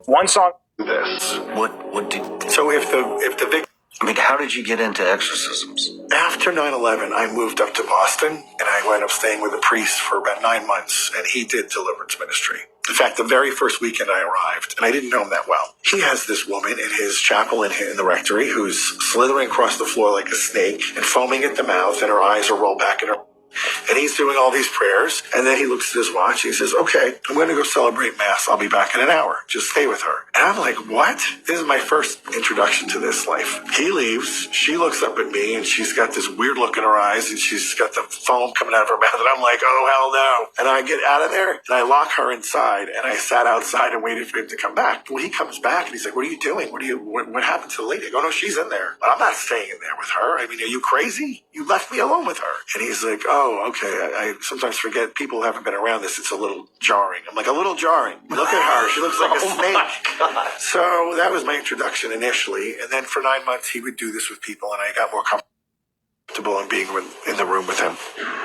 One song. This. What did... So if the victim... I mean, how did you get into exorcisms? After 9/11, I moved up to Boston, and I wound up staying with a priest for about 9 months, and he did deliverance ministry. In fact, the very first weekend I arrived, and I didn't know him that well, he has this woman in his chapel in the rectory who's slithering across the floor like a snake and foaming at the mouth, and her eyes are rolled back in her... And he's doing all these prayers, and then he looks at his watch. He says, okay, I'm going to go celebrate Mass. I'll be back in an hour. Just stay with her. And I'm like, what? This is my first introduction to this life. He leaves. She looks up at me, and she's got this weird look in her eyes, and she's got the foam coming out of her mouth. And I'm like, oh, hell no. And I get out of there, and I lock her inside, and I sat outside and waited for him to come back. Well, he comes back, and he's like, what are you doing? What happened to the lady? I go, no, she's in there. But I'm not staying in there with her. I mean, are you crazy? You left me alone with her. And he's like, oh, okay. I sometimes forget people who haven't been around this. It's a little jarring. I'm like, a little jarring. Look at her. She looks like a snake. God. So that was my introduction initially. And then for 9 months, he would do this with people, and I got more comfortable in being in the room with him.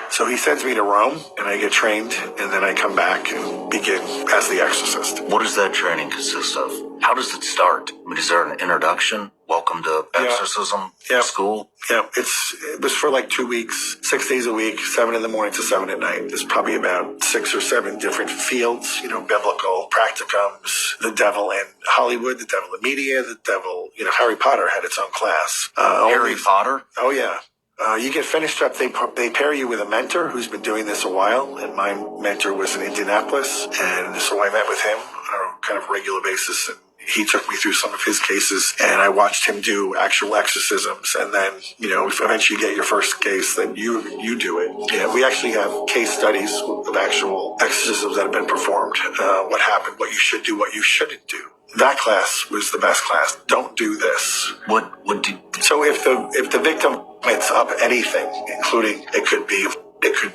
So he sends me to Rome, and I get trained, and then I come back and begin as the exorcist. What does that training consist of? How does it start? I mean, is there an introduction? Welcome to exorcism school? Yeah, it was for like 2 weeks, 6 days a week, 7 in the morning to 7 at night. There's probably about 6 or 7 different fields, biblical, practicums, the devil in Hollywood, the devil in media, the devil, Harry Potter had its own class. Harry Potter? Oh, yeah. You get finished up, they pair you with a mentor who's been doing this a while, and my mentor was in Indianapolis, and so I met with him on a kind of regular basis, and he took me through some of his cases, and I watched him do actual exorcisms, and then, eventually you get your first case, then you do it. Yeah, we actually have case studies of actual exorcisms that have been performed, what happened, what you should do, what you shouldn't do. That class was the best class. Don't do this. What did... So if the victim gets up anything, including it could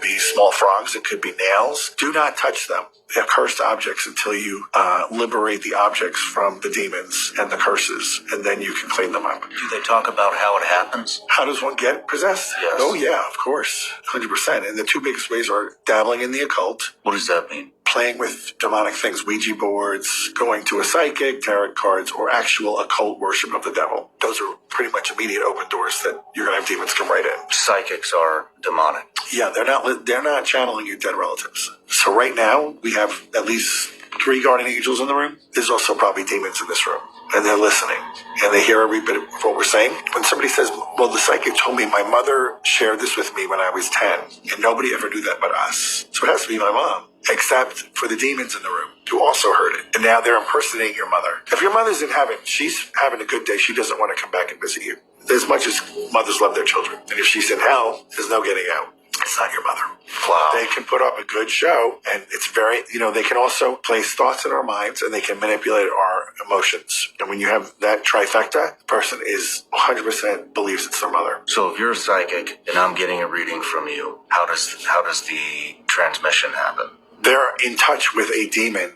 be small frogs, it could be nails, do not touch them. They're cursed objects until you liberate the objects from the demons and the curses, and then you can clean them up. Do they talk about how it happens? How does one get possessed? Yes. Oh, yeah, of course. 100%. And the two biggest ways are dabbling in the occult. What does that mean? Playing with demonic things, Ouija boards, going to a psychic, tarot cards, or actual occult worship of the devil. Those are pretty much immediate open doors that you're going to have demons come right in. Psychics are demonic. Yeah, they're not channeling your dead relatives. So right now, we have at least 3 guardian angels in the room. There's also probably demons in this room. And they're listening. And they hear every bit of what we're saying. When somebody says, well, the psychic told me my mother shared this with me when I was 10. And nobody ever knew that but us. So it has to be my mom. Except for the demons in the room who also heard it. And now they're impersonating your mother. If your mother's in heaven, she's having a good day. She doesn't want to come back and visit you. As much as mothers love their children. And if she's in hell, there's no getting out. It's not your mother. Wow. They can put up a good show, and it's very, they can also place thoughts in our minds, and they can manipulate our emotions. And when you have that trifecta, the person is 100% believes it's their mother. So if you're a psychic and I'm getting a reading from you, how does the transmission happen? They're in touch with a demon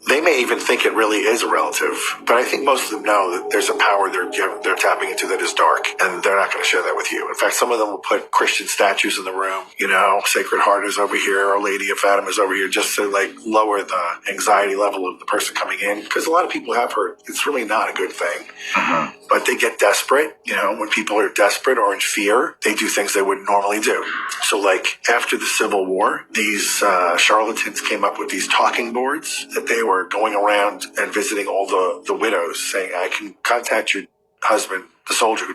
they may even think it really is a relative, but I think most of them know that there's a power they're tapping into that is dark, and they're not going to share that with you. In fact, some of them will put Christian statues in the room, Sacred Heart is over here, Our Lady of Fatima is over here, just to lower the anxiety level of the person coming in, because a lot of people have heard it's really not a good thing. Mm-hmm. But they get desperate, when people are desperate or in fear, they do things they wouldn't normally do. So after the Civil War, these charlatans came up with these talking boards that they were going around and visiting all the widows saying, I can contact your husband, the soldier,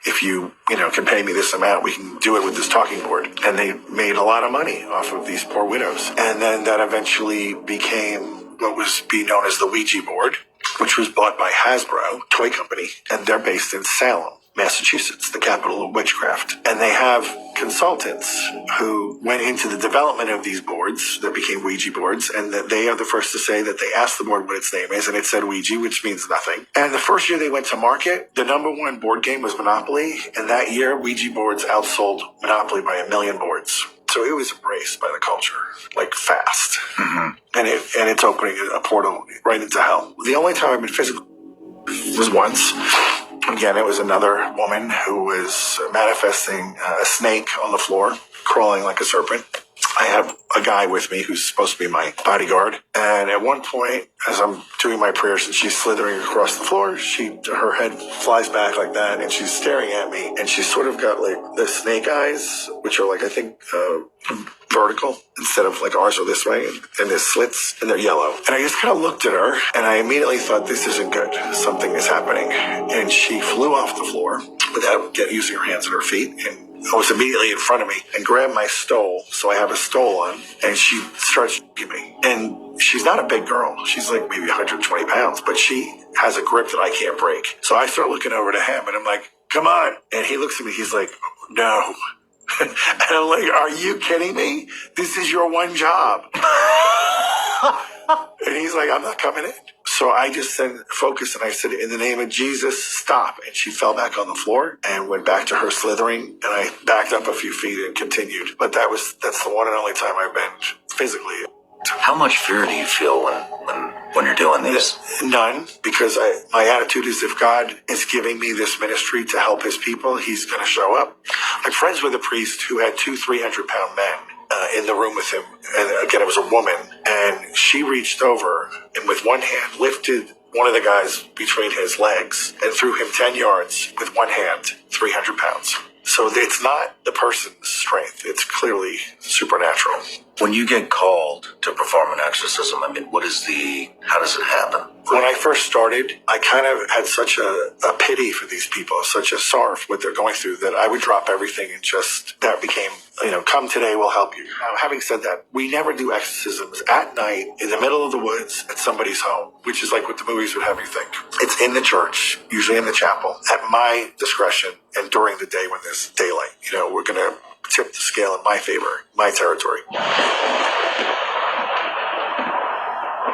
if you can pay me this amount, we can do it with this talking board. And they made a lot of money off of these poor widows. And then that eventually became what was being known as the Ouija board, which was bought by Hasbro, toy company, and they're based in Salem, Massachusetts, the capital of witchcraft. And they have consultants who went into the development of these boards that became Ouija boards, and that they are the first to say that they asked the board what its name is, and it said Ouija, which means nothing. And the first year they went to market, the number 1 board game was Monopoly, and that year Ouija boards outsold Monopoly by 1 million boards. So it was embraced by the culture, fast. Mm-hmm. And it's opening a portal right into hell. The only time I've been physical was once. Again, it was another woman who was manifesting a snake on the floor, crawling like a serpent. I I have a guy with me who's supposed to be my bodyguard. And at one point, as I'm doing my prayers and she's slithering across the floor, her head flies back like that and she's staring at me. And she's sort of got like the snake eyes, which are like, I think, vertical instead of like ours are this way, and there's slits and they're yellow. And I just kind of looked at her and I immediately thought, this isn't good. Something is happening. And she flew off the floor without using her hands and her feet, and was immediately in front of me and grabbed my stole. So I have a stole on, and she starts at me. And she's not a big girl. She's like maybe 120 pounds, but she has a grip that I can't break. So I start looking over to him and I'm like, come on. And he looks at me. He's like, no. And I'm like, are you kidding me? This is your one job. And he's like, I'm not coming in. So I just said, focus, and I said, in the name of Jesus, stop. And she fell back on the floor and went back to her slithering, and I backed up a few feet and continued. But that's the one and only time I've been physically. How much fear do you feel when you're doing these? None, because my attitude is if God is giving me this ministry to help his people, he's going to show up. I'm friends with a priest who had 2 300-pound men in the room with him. And again, it was a woman. And she reached over and with one hand lifted one of the guys between his legs and threw him 10 yards with one hand, 300 pounds. So it's not the person's strength. It's clearly supernatural. When you get called to perform an exorcism, I mean, how does it happen? When I first started, I kind of had such a pity for these people, such a sorrow for what they're going through, that I would drop everything and that became, come today, we'll help you. Now, having said that, we never do exorcisms at night in the middle of the woods at somebody's home, which is like what the movies would have you think. It's in the church, usually in the chapel, at my discretion and during the day when there's daylight. We're going to tip the scale in my favor, my territory.